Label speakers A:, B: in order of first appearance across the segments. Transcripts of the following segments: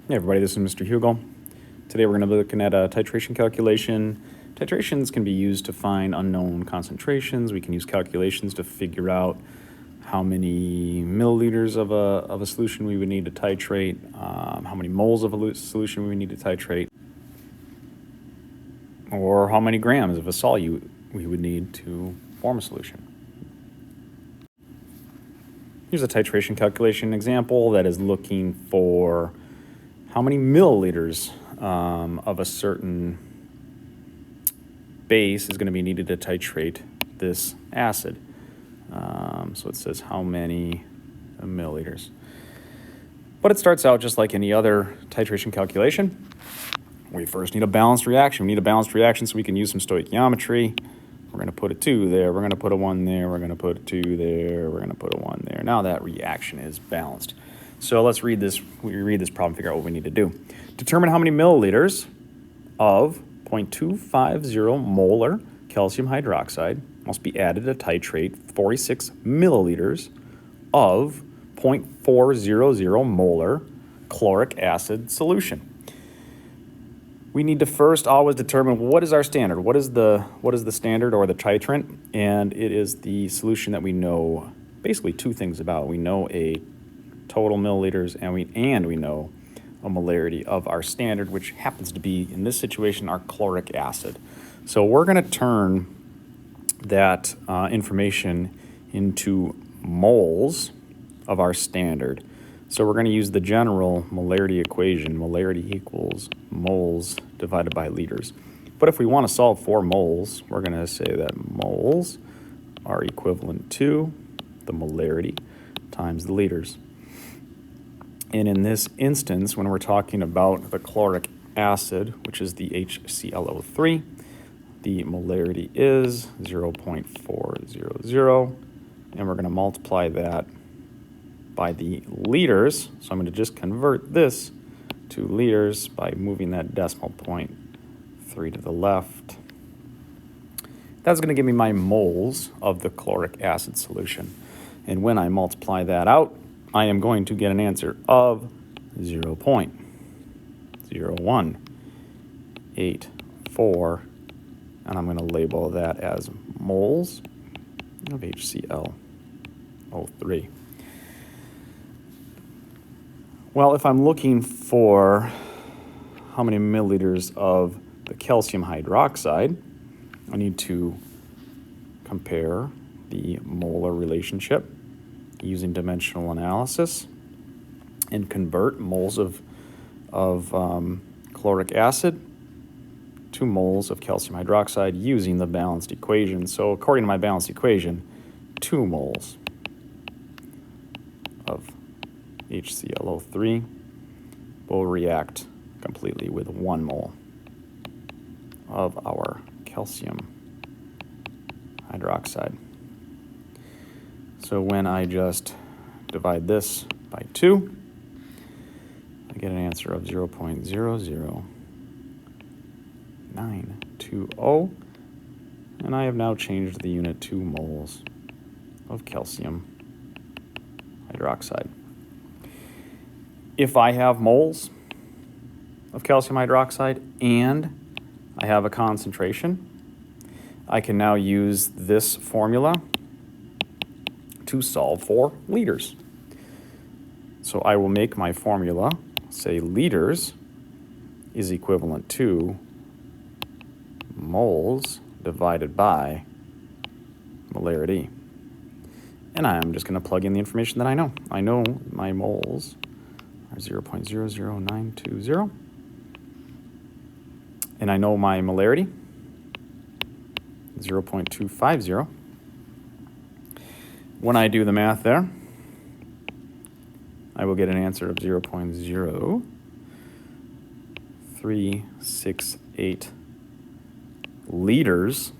A: Hey everybody, this is Mr. Hugel. Today we're going to be looking at a titration calculation. Titrations can be used to find unknown concentrations. We can use calculations to figure out how many milliliters of a solution we would need to titrate, how many moles of a solution we would need to titrate, or how many grams of a solute we would need to form a solution. Here's a titration calculation example that is looking for how many milliliters of a certain base is going to be needed to titrate this acid. So it says how many milliliters. But it starts out just like any other titration calculation. We first need a balanced reaction. We need a balanced reaction so we can use some stoichiometry. We're going to put a 2 there. We're going to put a 1 there. We're going to put a 2 there. We're going to put a 1 there. Now that reaction is balanced. So let's read this. We read this problem, figure out what we need to do. Determine how many milliliters of 0.250 molar calcium hydroxide must be added to titrate 46 milliliters of 0.400 molar chloric acid solution. We need to first always determine what is our standard. What is the standard or the titrant? And it is the solution that we know basically two things about. We know a total milliliters and we know a molarity of our standard, which happens to be, in this situation, our chloric acid. So we're going to turn that information into moles of our standard. So we're going to use the general molarity equation. Molarity equals moles divided by liters. But if we want to solve for moles, we're going to say that moles are equivalent to the molarity times the liters. And in this instance, when we're talking about the chloric acid, which is the HClO3, the molarity is 0.400, and we're going to multiply that by the liters. So I'm going to just convert this to liters by moving that decimal point 3 to the left. That's going to give me my moles of the chloric acid solution. And when I multiply that out, I am going to get an answer of 0.0184, and I'm going to label that as moles of HClO3. Well, if I'm looking for how many milliliters of the calcium hydroxide, I need to compare the molar relationship using dimensional analysis and convert moles of chloric acid to moles of calcium hydroxide using the balanced equation. So according to my balanced equation, 2 moles of HClO3 will react completely with 1 mole of our calcium hydroxide. So when I just divide this by 2, I get an answer of 0.00920, and I have now changed the unit to moles of calcium hydroxide. If I have moles of calcium hydroxide and I have a concentration, I can now use this formula to solve for liters. So I will make my formula say liters is equivalent to moles divided by molarity. And I'm just going to plug in the information that I know. I know my moles are 0.00920. And I know my molarity, 0.250. When I do the math there, I will get an answer of 0.0368 liters,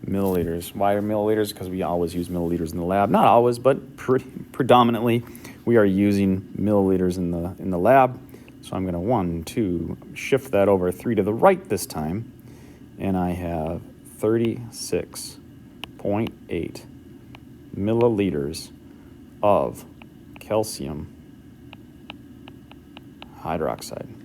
A: milliliters. Why are milliliters? Because we always use milliliters in the lab. Not always, but predominantly we are using milliliters in the lab. So I'm going to shift that over 3 to the right this time, and I have 36.8 milliliters of calcium hydroxide.